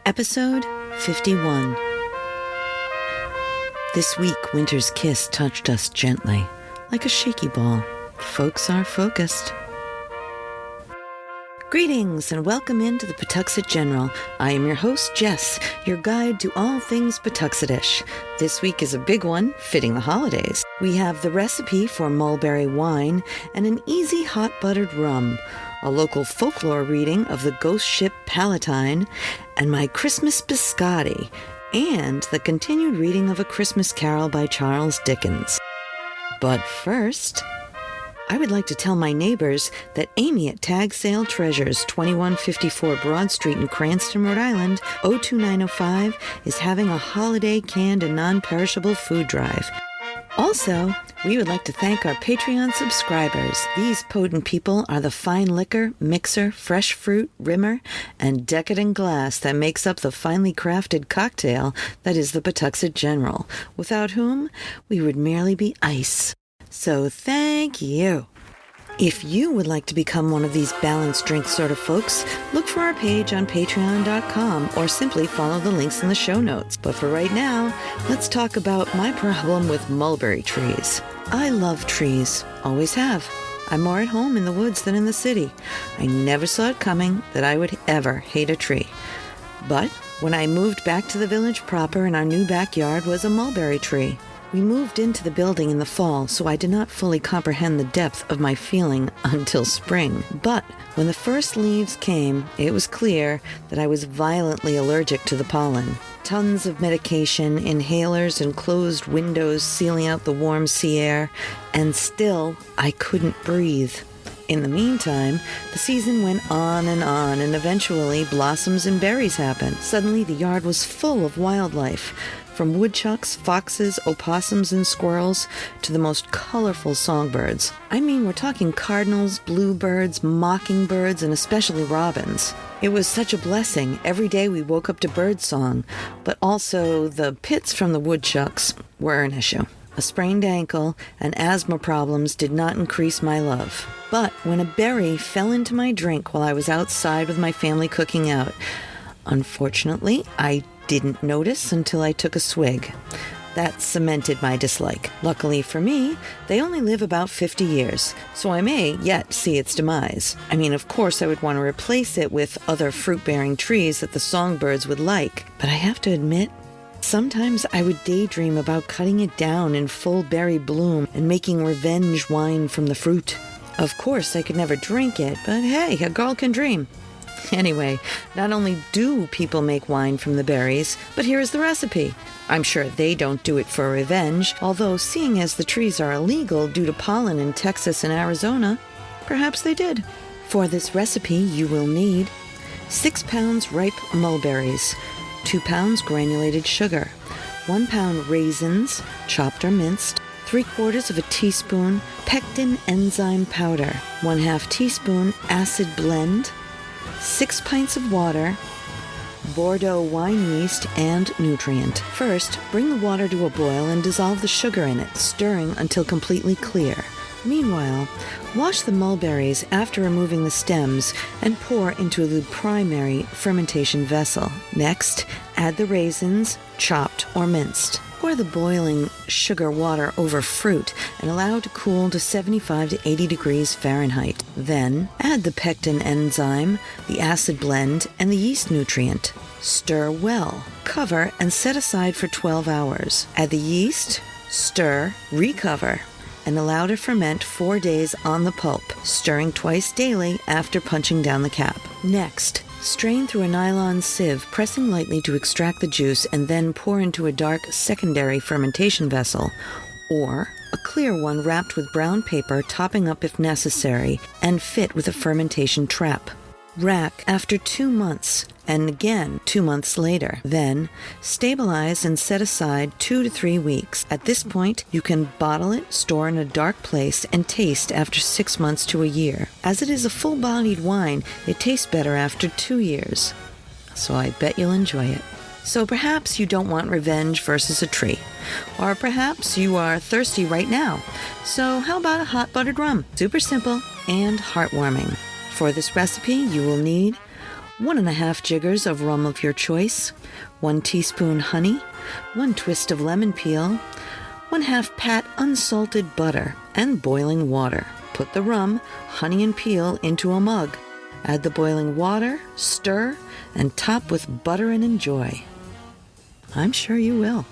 Episode 51. This week, winter's kiss touched us gently, like a shaky ball. Folks are focused. Greetings and welcome into the Pawtuxet General. I am your host, Jess, your guide to all things Pawtuxetish. This week is a big one, fitting the holidays. We have the recipe for mulberry wine and an easy hot buttered rum, a local folklore reading of the ghost ship Palatine, and my Christmas Biscotti, and the continued reading of A Christmas Carol by Charles Dickens. But first, I would like to tell my neighbors that Amy at Tag Sale Treasures, 2154 Broad Street in Cranston, Rhode Island, 02905, is having a holiday canned and non-perishable food drive. Also, we would like to thank our Patreon subscribers. These potent people are the fine liquor, mixer, fresh fruit, rimmer, and decadent glass that makes up the finely crafted cocktail that is the Pawtuxet General, without whom we would merely be ice. So thank you. If you would like to become one of these balanced drink sort of folks, look for our page on patreon.com or simply follow the links in the show notes. But for right now, let's talk about my problem with mulberry trees. I love trees, always have. I'm more at home in the woods than in the city. I never saw it coming that I would ever hate a tree. But when I moved back to the village proper, in our new backyard was a mulberry tree. We moved into the building in the fall, so I did not fully comprehend the depth of my feeling until spring. But when the first leaves came, it was clear that I was violently allergic to the pollen. Tons of medication, inhalers, and closed windows sealing out the warm sea air, and still I couldn't breathe. In the meantime, the season went on, and eventually blossoms and berries happened. Suddenly the yard was full of wildlife. From woodchucks, foxes, opossums, and squirrels to the most colorful songbirds. I mean, we're talking cardinals, bluebirds, mockingbirds, and especially robins. It was such a blessing. Every day we woke up to birdsong, but also the pits from the woodchucks were an issue. A sprained ankle and asthma problems did not increase my love. But when a berry fell into my drink while I was outside with my family cooking out, unfortunately, I didn't notice until I took a swig. That cemented my dislike. Luckily for me, they only live about 50 years, so I may yet see its demise. I mean, of course I would want to replace it with other fruit-bearing trees that the songbirds would like, but I have to admit, sometimes I would daydream about cutting it down in full berry bloom and making revenge wine from the fruit. Of course, I could never drink it, but hey, a girl can dream. Anyway, not only do people make wine from the berries, but here is the recipe. I'm sure they don't do it for revenge, although seeing as the trees are illegal due to pollen in Texas and Arizona, perhaps they did. For this recipe, you will need 6 pounds ripe mulberries, 2 pounds granulated sugar, 1 pound raisins, chopped or minced, 3/4 of a teaspoon pectin enzyme powder, 1/2 teaspoon acid blend, 6 pints of water, Bordeaux wine yeast, and nutrient. First, bring the water to a boil and dissolve the sugar in it, stirring until completely clear. Meanwhile, wash the mulberries after removing the stems and pour into the primary fermentation vessel. Next, add the raisins, chopped or minced. Pour the boiling sugar water over fruit and allow to cool to 75 to 80 degrees Fahrenheit. Then, add the pectin enzyme, the acid blend, and the yeast nutrient. Stir well. Cover and set aside for 12 hours. Add the yeast, stir, recover, and allow to ferment 4 days on the pulp, stirring twice daily after punching down the cap. Next, strain through a nylon sieve, pressing lightly to extract the juice, and then pour into a dark secondary fermentation vessel, or a clear one wrapped with brown paper, topping up if necessary, and fit with a fermentation trap. Rack after 2 months, and again 2 months later. Then, stabilize and set aside 2 to 3 weeks. At this point, you can bottle it, store in a dark place, and taste after 6 months to a year. As it is a full-bodied wine, it tastes better after 2 years. So I bet you'll enjoy it. So perhaps you don't want revenge versus a tree. Or perhaps you are thirsty right now. So how about a hot buttered rum? Super simple and heartwarming. For this recipe, you will need 1½ jiggers of rum of your choice, 1 teaspoon honey, 1 twist of lemon peel, 1/2 pat unsalted butter, and boiling water. Put the rum, honey, and peel into a mug. Add the boiling water, stir, and top with butter and enjoy. I'm sure you will.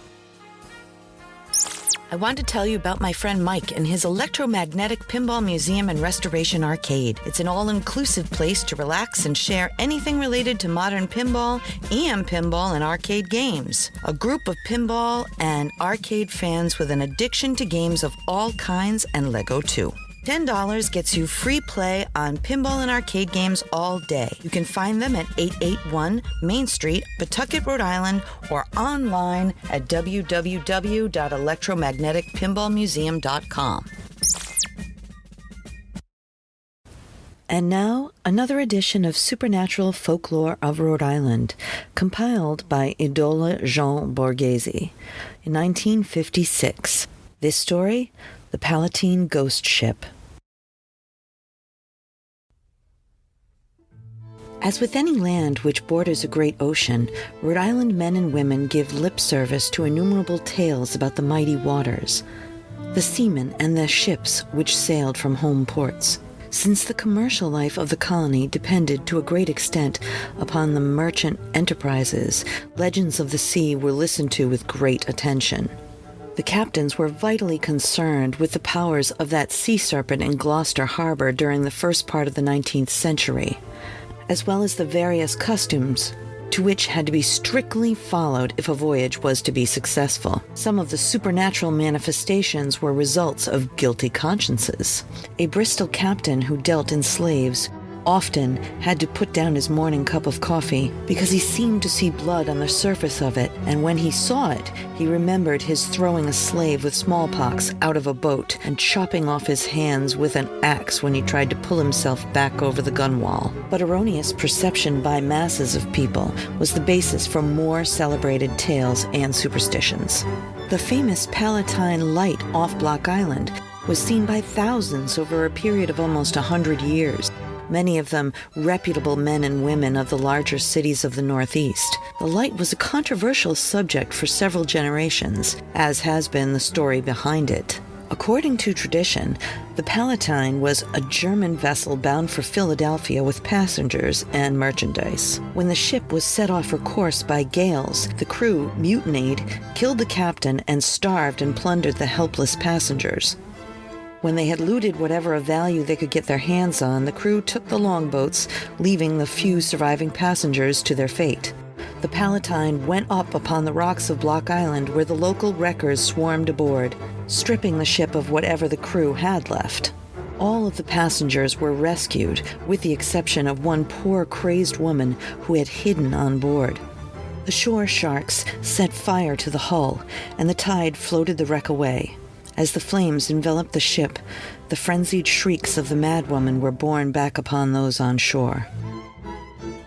I want to tell you about my friend Mike and his electromagnetic pinball museum and restoration arcade. It's an all-inclusive place to relax and share anything related to modern pinball and arcade games. A group of pinball and arcade fans with an addiction to games of all kinds and Lego too. $10 gets you free play on pinball and arcade games all day. You can find them at 881 Main Street, Pawtucket, Rhode Island, or online at www.electromagneticpinballmuseum.com. And now, another edition of Supernatural Folklore of Rhode Island, compiled by Idola Jean Borghese in 1956. This story, The Palatine Ghost Ship. As with any land which borders a great ocean, Rhode Island men and women give lip service to innumerable tales about the mighty waters, the seamen and the ships which sailed from home ports. Since the commercial life of the colony depended to a great extent upon the merchant enterprises, legends of the sea were listened to with great attention. The captains were vitally concerned with the powers of that sea serpent in Gloucester Harbor during the first part of the 19th century, as well as the various customs to which had to be strictly followed if a voyage was to be successful. Some of the supernatural manifestations were results of guilty consciences. A Bristol captain who dealt in slaves often had to put down his morning cup of coffee because he seemed to see blood on the surface of it, and when he saw it, he remembered his throwing a slave with smallpox out of a boat and chopping off his hands with an axe when he tried to pull himself back over the gunwale. But erroneous perception by masses of people was the basis for more celebrated tales and superstitions. The famous Palatine Light off Block Island was seen by thousands over a period of almost 100 years. Many of them reputable men and women of the larger cities of the Northeast. The light was a controversial subject for several generations, as has been the story behind it. According to tradition, the Palatine was a German vessel bound for Philadelphia with passengers and merchandise. When the ship was set off her course by gales, the crew mutinied, killed the captain, and starved and plundered the helpless passengers. When they had looted whatever of value they could get their hands on, the crew took the longboats, leaving the few surviving passengers to their fate. The Palatine went up upon the rocks of Block Island, where the local wreckers swarmed aboard, stripping the ship of whatever the crew had left. All of the passengers were rescued, with the exception of one poor crazed woman who had hidden on board. The shore sharks set fire to the hull, and the tide floated the wreck away. As the flames enveloped the ship, the frenzied shrieks of the madwoman were borne back upon those on shore.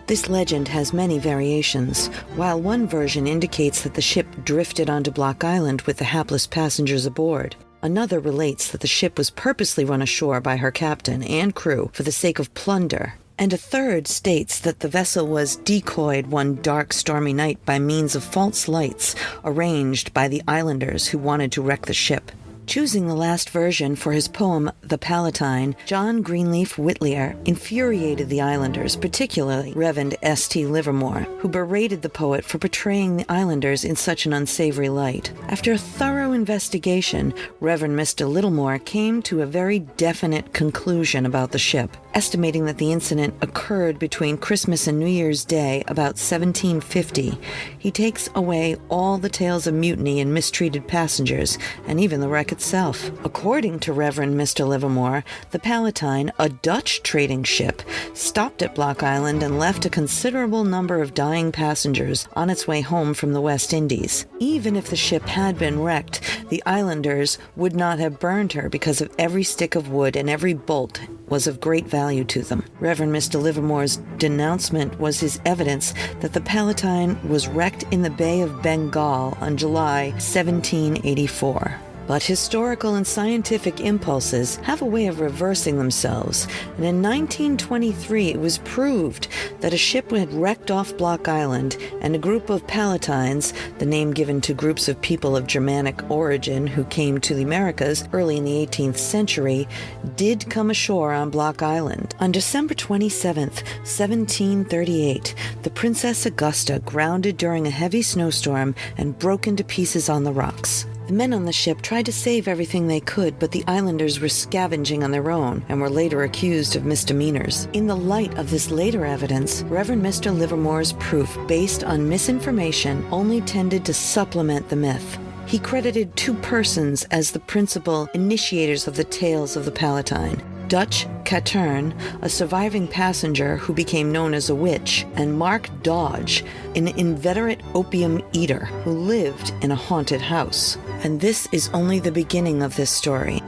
This legend has many variations. While one version indicates that the ship drifted onto Block Island with the hapless passengers aboard, another relates that the ship was purposely run ashore by her captain and crew for the sake of plunder, and a third states that the vessel was decoyed one dark, stormy night by means of false lights arranged by the islanders who wanted to wreck the ship. Choosing the last version for his poem, The Palatine, John Greenleaf Whittier infuriated the islanders, particularly Reverend S.T. Livermore, who berated the poet for portraying the islanders in such an unsavory light. After a thorough investigation, Reverend Mr. Littlemore came to a very definite conclusion about the ship, estimating that the incident occurred between Christmas and New Year's Day, about 1750. He takes away all the tales of mutiny and mistreated passengers, and even the wreck itself. According to Reverend Mr. Livermore, the Palatine, a Dutch trading ship, stopped at Block Island and left a considerable number of dying passengers on its way home from the West Indies. Even if the ship had been wrecked, the islanders would not have burned her because of every stick of wood and every bolt was of great value to them. Reverend Mr. Livermore's denouncement was his evidence that the Palatine was wrecked in the Bay of Bengal on July 1784. But historical and scientific impulses have a way of reversing themselves, and in 1923 it was proved that a ship had wrecked off Block Island, and a group of Palatines, the name given to groups of people of Germanic origin who came to the Americas early in the 18th century, did come ashore on Block Island. On December 27th, 1738, the Princess Augusta grounded during a heavy snowstorm and broke into pieces on the rocks. The men on the ship tried to save everything they could, but the islanders were scavenging on their own and were later accused of misdemeanors. In the light of this later evidence, Reverend Mr. Livermore's proof based on misinformation only tended to supplement the myth. He credited two persons as the principal initiators of the tales of the Palatine: Dutch Catern, a surviving passenger who became known as a witch, and Mark Dodge, an inveterate opium eater who lived in a haunted house. And this is only the beginning of this story.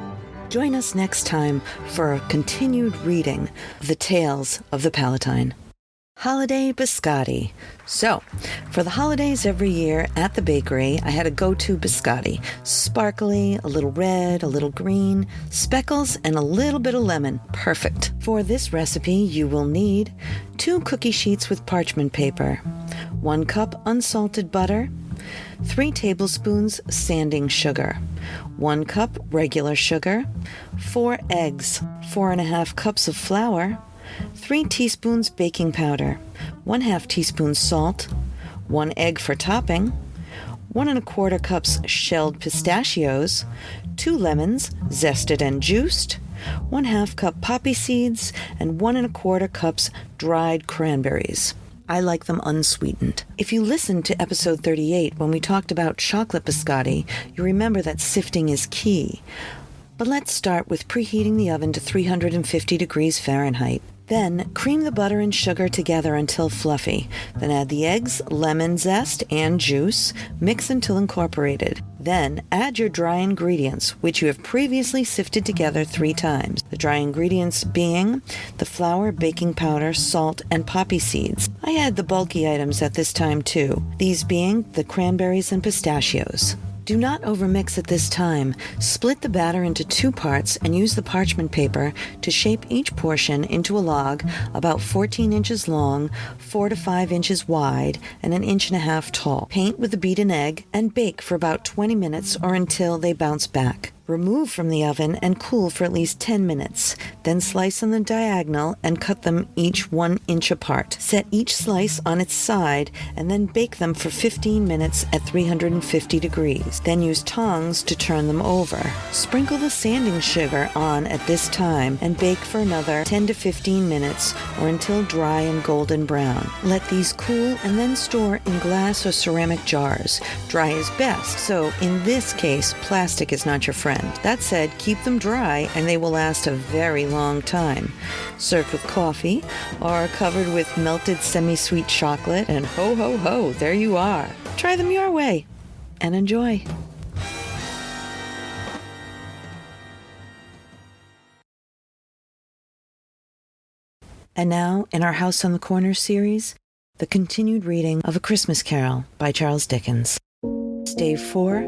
Join us next time for a continued reading of the tales of the Palatine. Holiday Biscotti. So, for the holidays every year at the bakery, I had a go-to biscotti. Sparkly, a little red, a little green, speckles, and a little bit of lemon. Perfect. For this recipe, you will need 2 cookie sheets with parchment paper, 1 cup unsalted butter, 3 tablespoons sanding sugar, 1 cup regular sugar, 4 eggs, 4½ cups of flour, 3 teaspoons baking powder, 1/2 teaspoon salt, 1 egg for topping, 1¼ cups shelled pistachios, 2 lemons, zested and juiced, 1/2 cup poppy seeds, and 1¼ cups dried cranberries. I like them unsweetened. If you listened to episode 38 when we talked about chocolate biscotti, you remember that sifting is key. But let's start with preheating the oven to 350 degrees Fahrenheit. Then cream the butter and sugar together until fluffy. Then add the eggs, lemon zest, and juice. Mix until incorporated. Then add your dry ingredients, which you have previously sifted together 3 times. The dry ingredients being the flour, baking powder, salt, and poppy seeds. I add the bulky items at this time too, these being the cranberries and pistachios. Do not overmix at this time. Split the batter into 2 parts and use the parchment paper to shape each portion into a log about 14 inches long, 4 to 5 inches wide, and 1.5 inches tall. Paint with a beaten egg and bake for about 20 minutes or until they bounce back. Remove from the oven and cool for at least 10 minutes. Then slice on the diagonal and cut them each 1 inch apart. Set each slice on its side and then bake them for 15 minutes at 350 degrees. Then use tongs to turn them over. Sprinkle the sanding sugar on at this time and bake for another 10 to 15 minutes or until dry and golden brown. Let these cool and then store in glass or ceramic jars. Dry is best, so in this case, plastic is not your friend. That said, keep them dry and they will last a very long time. Served with coffee or covered with melted semi-sweet chocolate, and ho ho ho, there you are. Try them your way and enjoy. And now, in our House on the Corner series, the continued reading of A Christmas Carol by Charles Dickens. Stave 4,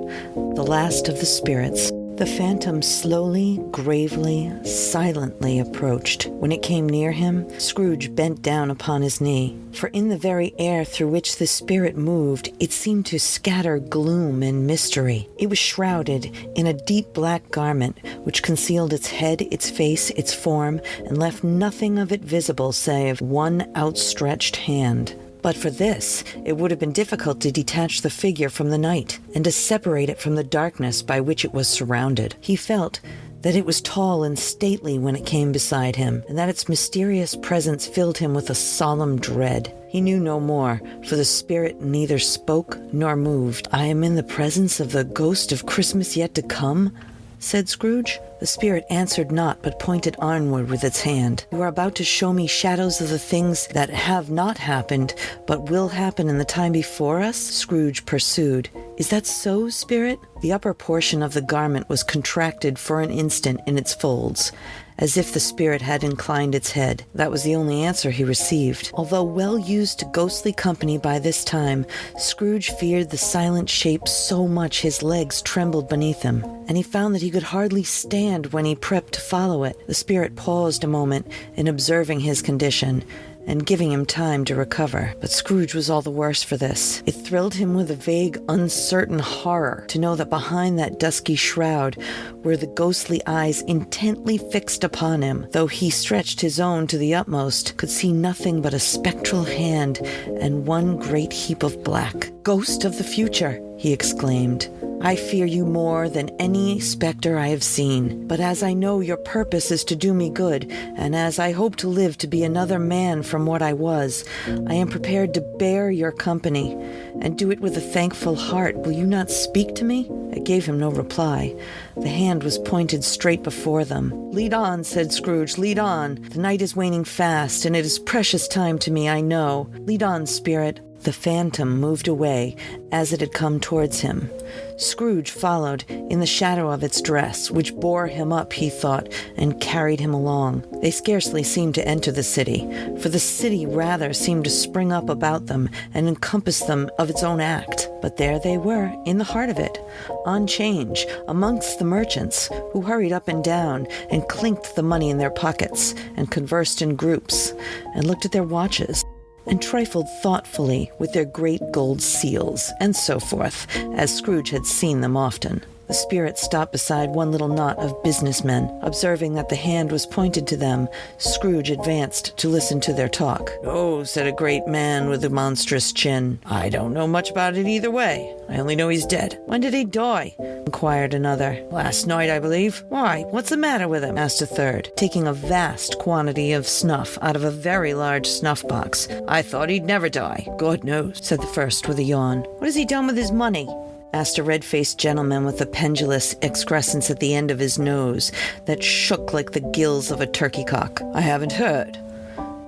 The Last of the Spirits. The phantom slowly, gravely, silently approached. When it came near him, Scrooge bent down upon his knee. For in the very air through which the spirit moved, it seemed to scatter gloom and mystery. It was shrouded in a deep black garment, which concealed its head, its face, its form, and left nothing of it visible save one outstretched hand. But for this, it would have been difficult to detach the figure from the night, and to separate it from the darkness by which it was surrounded. He felt that it was tall and stately when it came beside him, and that its mysterious presence filled him with a solemn dread. He knew no more, for the spirit neither spoke nor moved. "I am in the presence of the ghost of Christmas yet to come," said Scrooge. The spirit answered not, but pointed onward with its hand. "You are about to show me shadows of the things that have not happened, but will happen in the time before us?" Scrooge pursued. "Is that so, spirit?" The upper portion of the garment was contracted for an instant in its folds, as if the spirit had inclined its head. That was the only answer he received. Although well used to ghostly company by this time, Scrooge feared the silent shape so much his legs trembled beneath him, and he found that he could hardly stand when he prepped to follow it. The spirit paused a moment in observing his condition, and giving him time to recover. But Scrooge was all the worse for this. It thrilled him with a vague, uncertain horror to know that behind that dusky shroud were the ghostly eyes intently fixed upon him. Though he stretched his own to the utmost, could see nothing but a spectral hand and one great heap of black. "Ghost of the future," he exclaimed, "I fear you more than any specter I have seen. But as I know your purpose is to do me good, and as I hope to live to be another man from what I was, I am prepared to bear your company, and do it with a thankful heart. Will you not speak to me?" It gave him no reply. The hand was pointed straight before them. "Lead on," said Scrooge, "lead on. The night is waning fast, and it is precious time to me, I know. Lead on, spirit." The phantom moved away as it had come towards him. Scrooge followed in the shadow of its dress, which bore him up, he thought, and carried him along. They scarcely seemed to enter the city, for the city rather seemed to spring up about them and encompass them of its own act. But there they were, in the heart of it, on 'change, amongst the merchants, who hurried up and down, and clinked the money in their pockets, and conversed in groups, and looked at their watches, and trifled thoughtfully with their great gold seals, and so forth, as Scrooge had seen them often. The spirit stopped beside one little knot of businessmen. Observing that the hand was pointed to them, Scrooge advanced to listen to their talk. "Oh," said a great man with a monstrous chin, "I don't know much about it either way. I only know he's dead." "When did he die?" inquired another. "Last night, I believe." "Why, what's the matter with him?" asked a third, taking a vast quantity of snuff out of a very large snuff box. "I thought he'd never die." "God knows," said the first with a yawn. "What has he done with his money?" asked a red-faced gentleman with a pendulous excrescence at the end of his nose that shook like the gills of a turkey-cock. "I haven't heard,"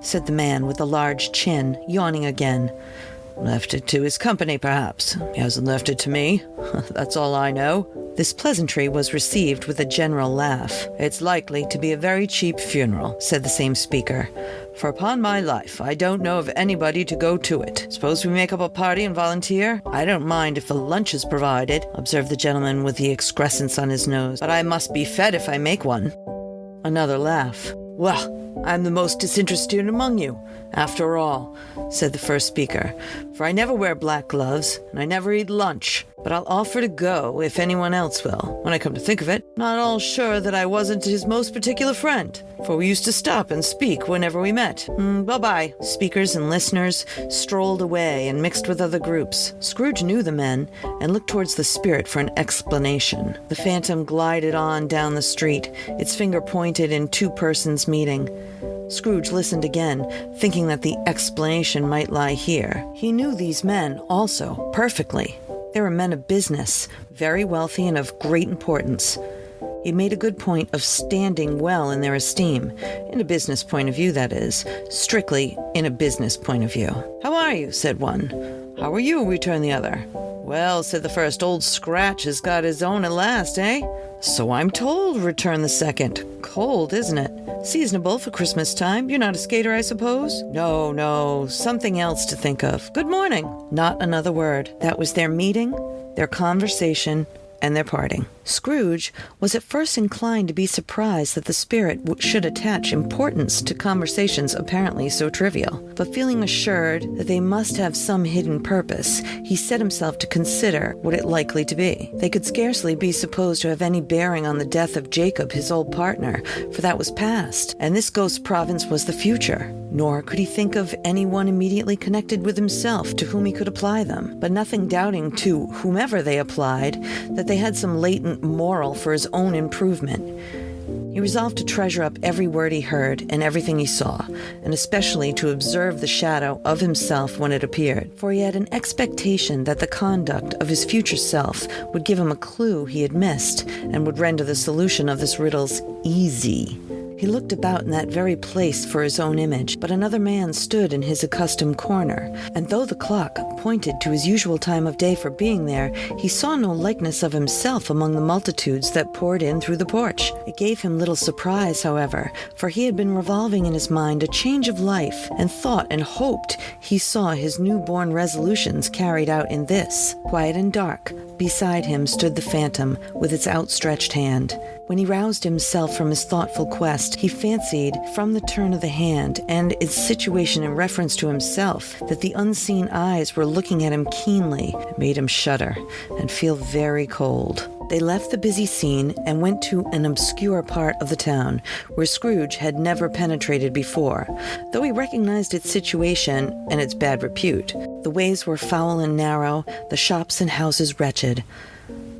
said the man with the large chin, yawning again. "Left it to his company, perhaps. He hasn't left it to me. That's all I know." This pleasantry was received with a general laugh. "It's likely to be a very cheap funeral," said the same speaker. "For upon my life, I don't know of anybody to go to it. Suppose we make up a party and volunteer?" "I don't mind if a lunch is provided," observed the gentleman with the excrescence on his nose. "But I must be fed if I make one." Another laugh. "Well, I'm the most disinterested among you, after all," said the first speaker, "for I never wear black gloves, and I never eat lunch. But I'll offer to go if anyone else will. When I come to think of it, not all sure that I wasn't his most particular friend, for we used to stop and speak whenever we met. Bye-bye." Speakers and listeners strolled away and mixed with other groups. Scrooge knew the men and looked towards the spirit for an explanation. The phantom glided on down the street, its finger pointed in two persons meeting. Scrooge listened again, thinking that the explanation might lie here. He knew these men also perfectly. They were men of business, very wealthy and of great importance. He made a good point of standing well in their esteem, in a business point of view, that is, strictly in a business point of view. "How are you?" said one. "How are you?" returned the other. "Well," said the first, "Old Scratch has got his own at last, eh?" "So I'm told," returned the second. "Cold, isn't it? Seasonable for Christmas time. You're not a skater, I suppose?" No, something else to think of. Good morning." Not another word. That was their meeting, their conversation, and their parting. Scrooge was at first inclined to be surprised that the spirit should attach importance to conversations apparently so trivial. But feeling assured that they must have some hidden purpose, he set himself to consider what it likely to be. They could scarcely be supposed to have any bearing on the death of Jacob, his old partner, for that was past, and this ghost province was the future. Nor could he think of anyone immediately connected with himself to whom he could apply them, but nothing doubting to whomever they applied that they had some latent moral for his own improvement. He resolved to treasure up every word he heard and everything he saw, and especially to observe the shadow of himself when it appeared, for he had an expectation that the conduct of his future self would give him a clue he had missed, and would render the solution of this riddles easy. He looked about in that very place for his own image, but another man stood in his accustomed corner, and though the clock pointed to his usual time of day for being there, he saw no likeness of himself among the multitudes that poured in through the porch. It gave him little surprise, however, for he had been revolving in his mind a change of life, and thought and hoped he saw his newborn resolutions carried out in this. Quiet and dark, beside him stood the phantom with its outstretched hand. When he roused himself from his thoughtful quest, he fancied, from the turn of the hand and its situation in reference to himself, that the unseen eyes were looking at him keenly. It made him shudder and feel very cold. They left the busy scene and went to an obscure part of the town where Scrooge had never penetrated before, though he recognized its situation and its bad repute. The ways were foul and narrow, the shops and houses wretched,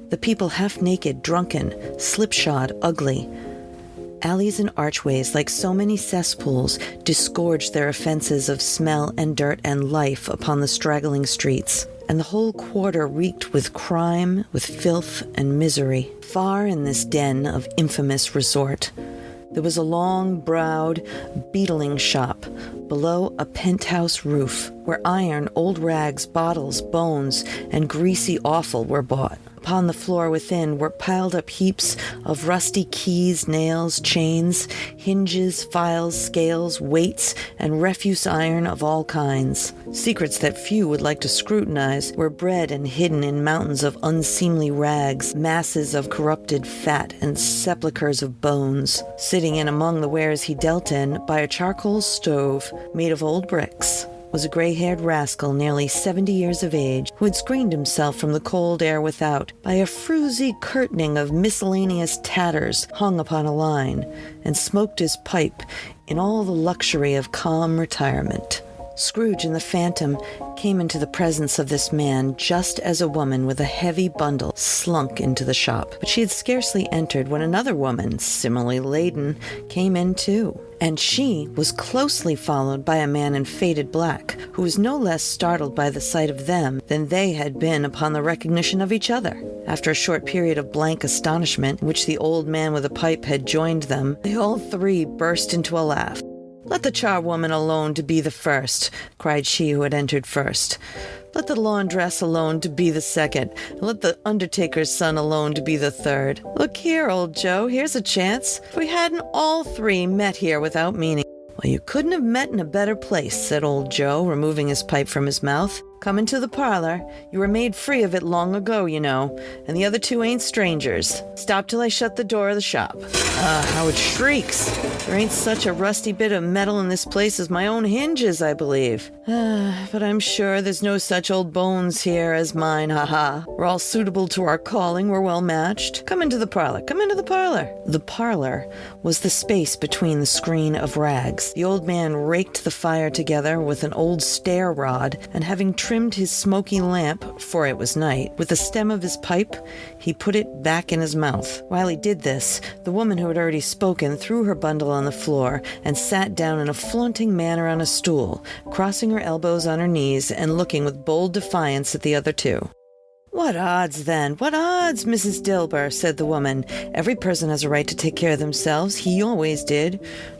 the people half-naked, drunken, slipshod, ugly. Alleys and archways, like so many cesspools, disgorged their offenses of smell and dirt and life upon the straggling streets, and the whole quarter reeked with crime, with filth and misery. Far in this den of infamous resort, there was a long-browed beetling shop below a penthouse roof, where iron, old rags, bottles, bones, and greasy offal were bought. Upon the floor within were piled up heaps of rusty keys, nails, chains, hinges, files, scales, weights, and refuse iron of all kinds. Secrets that few would like to scrutinize were bred and hidden in mountains of unseemly rags, masses of corrupted fat, and sepulchres of bones. Sitting in among the wares he dealt in, by a charcoal stove made of old bricks, was a gray-haired rascal nearly 70 years of age, who had screened himself from the cold air without by a fruzy curtaining of miscellaneous tatters hung upon a line, and smoked his pipe in all the luxury of calm retirement. Scrooge and the Phantom came into the presence of this man just as a woman with a heavy bundle slunk into the shop. But she had scarcely entered when another woman, similarly laden, came in too. And she was closely followed by a man in faded black, who was no less startled by the sight of them than they had been upon the recognition of each other. After a short period of blank astonishment, in which the old man with a pipe had joined them, they all three burst into a laugh. "Let the charwoman alone to be the first," cried she who had entered first. "Let the laundress alone to be the second, and let the undertaker's son alone to be the third. Look here, old Joe, here's a chance. If we hadn't all three met here without meaning." "Well, you couldn't have met in a better place," said old Joe, removing his pipe from his mouth. "Come into the parlor. You were made free of it long ago, you know, and the other two ain't strangers. Stop till I shut the door of the shop. How it shrieks! There ain't such a rusty bit of metal in this place as my own hinges, I believe. But I'm sure there's no such old bones here as mine, ha-ha. We're all suitable to our calling, we're well matched. Come into the parlor, come into the parlor." The parlor was the space between the screen of rags. The old man raked the fire together with an old stair rod, and having trimmed his smoky lamp, for it was night, with the stem of his pipe, he put it back in his mouth. While he did this, the woman who had already spoken threw her bundle on the floor and sat down in a flaunting manner on a stool, crossing her elbows on her knees and looking with bold defiance at the other two. "What odds, then? What odds, Mrs. Dilber?" said the woman. "Every person has a right to take care of themselves. He always did."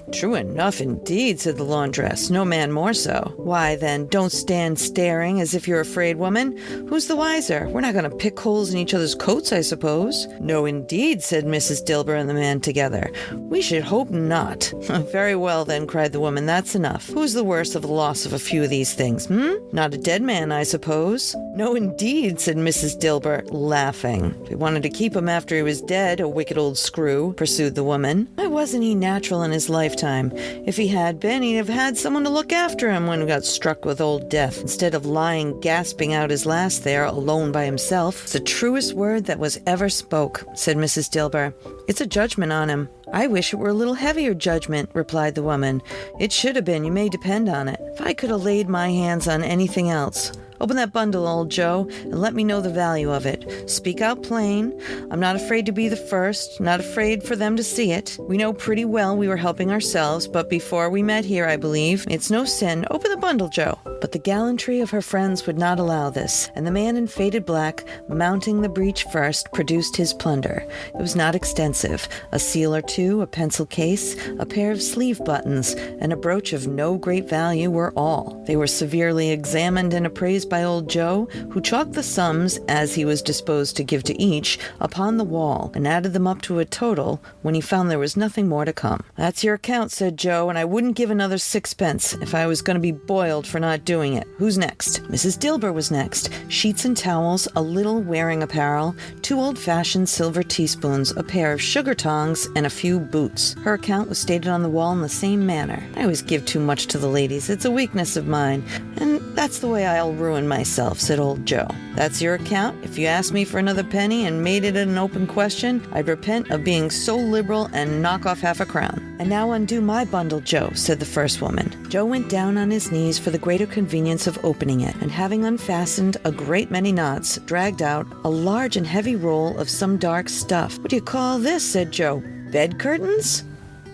"True enough, indeed," said the laundress. "No man more so." "Why, then, don't stand staring as if you're afraid, woman. Who's the wiser? We're not going to pick holes in each other's coats, I suppose." "No, indeed," said Mrs. Dilber and the man together. "We should hope not." "Very well, then," cried the woman. "That's enough. Who's the worse of the loss of a few of these things, Not a dead man, I suppose?" "No, indeed," said Mrs. Dilber, laughing. "If he wanted to keep him after he was dead, a wicked old screw," pursued the woman. "Why wasn't he natural in his lifetime? If he had been, he'd have had someone to look after him when he got struck with old death, instead of lying gasping out his last there, alone by himself." "It's the truest word that was ever spoke," said Mrs. Dilber. "It's a judgment on him." "I wish it were a little heavier judgment," replied the woman. "It should have been, you may depend on it. If I could have laid my hands on anything else, Open that bundle, old Joe, and let me know the value of it. Speak out plain. I'm not afraid to be the first, not afraid for them to see it. We know pretty well we were helping ourselves, but before we met here, I believe, it's no sin. Open the bundle, Joe. But the gallantry of her friends would not allow this, and the man in faded black, mounting the breech first, produced his plunder. It was not extensive. A seal or two, a pencil case, a pair of sleeve buttons, and a brooch of no great value were all. They were severely examined and appraised by old Joe, who chalked the sums, as he was disposed to give to each, upon the wall, and added them up to a total when he found there was nothing more to come. "That's your account," said Joe, "and I wouldn't give another sixpence if I was going to be boiled for not doing it. Who's next?" Mrs. Dilber was next. Sheets and towels, a little wearing apparel, 2 old-fashioned silver teaspoons, a pair of sugar tongs, and a few boots. Her account was stated on the wall in the same manner. I always give too much to the ladies. It's a weakness of mine, and that's the way I'll ruin myself, said old Joe. "That's your account? If you asked me for another penny and made it an open question, I'd repent of being so liberal and knock off half a crown." "And now undo my bundle, Joe," said the first woman. Joe went down on his knees for the greater convenience of opening it, and having unfastened a great many knots, dragged out a large and heavy roll of some dark stuff. "What do you call this?" said Joe. "Bed curtains?"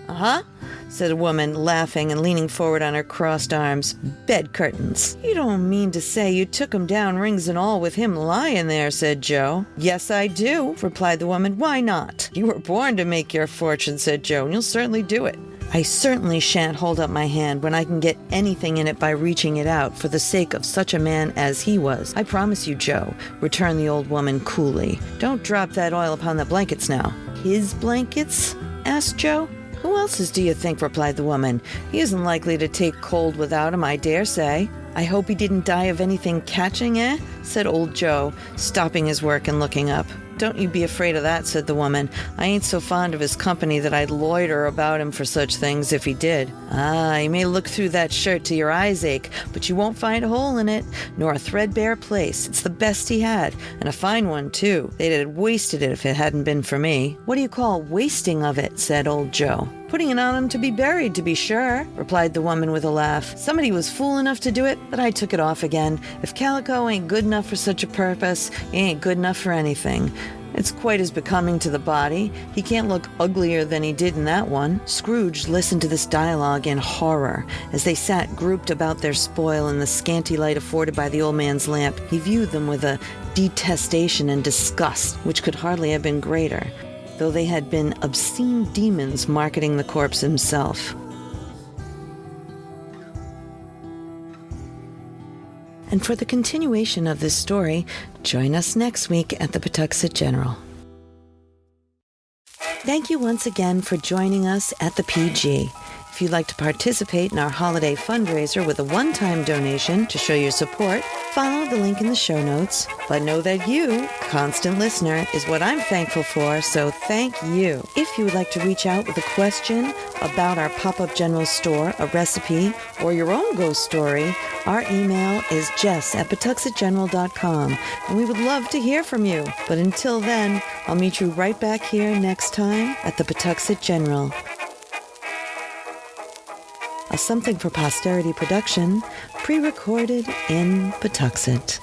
"Uh-huh," said a woman, laughing and leaning forward on her crossed arms. "Bed curtains. You don't mean to say you took 'em down, rings and all, with him lying there," said Joe. "Yes, I do," replied the woman. "Why not? You were born to make your fortune," said Joe, "and you'll certainly do it." "I certainly shan't hold up my hand when I can get anything in it by reaching it out for the sake of such a man as he was. I promise you, Joe," returned the old woman coolly. "Don't drop that oil upon the blankets now." "His blankets?" asked Joe. "Who else's do you think?" replied the woman. "He isn't likely to take cold without him, I dare say." "I hope he didn't die of anything catching, eh?" said old Joe, stopping his work and looking up. "Don't you be afraid of that," said the woman. "I ain't so fond of his company that I'd loiter about him for such things if he did. Ah, you may look through that shirt till your eyes ache, but you won't find a hole in it, nor a threadbare place. It's the best he had, and a fine one, too. They'd have wasted it if it hadn't been for me." "What do you call wasting of it?" said old Joe. "Putting it on him to be buried, to be sure," replied the woman with a laugh. "Somebody was fool enough to do it, but I took it off again. If calico ain't good enough for such a purpose, it ain't good enough for anything. It's quite as becoming to the body. He can't look uglier than he did in that one." Scrooge listened to this dialogue in horror. As they sat grouped about their spoil in the scanty light afforded by the old man's lamp, he viewed them with a detestation and disgust which could hardly have been greater, though they had been obscene demons marketing the corpse himself. And for the continuation of this story, join us next week at the Pawtuxet General. Thank you once again for joining us at the PG. If you'd like to participate in our holiday fundraiser with a one-time donation to show your support, follow the link in the show notes. But know that you, constant listener, is what I'm thankful for, so thank you. If you would like to reach out with a question about our pop-up general store, a recipe, or your own ghost story, our email is jess@pawtuxetgeneral.com, and we would love to hear from you. But until then, I'll meet you right back here next time at the Pawtuxet General. A Something for Posterity production, pre-recorded in Pawtuxet.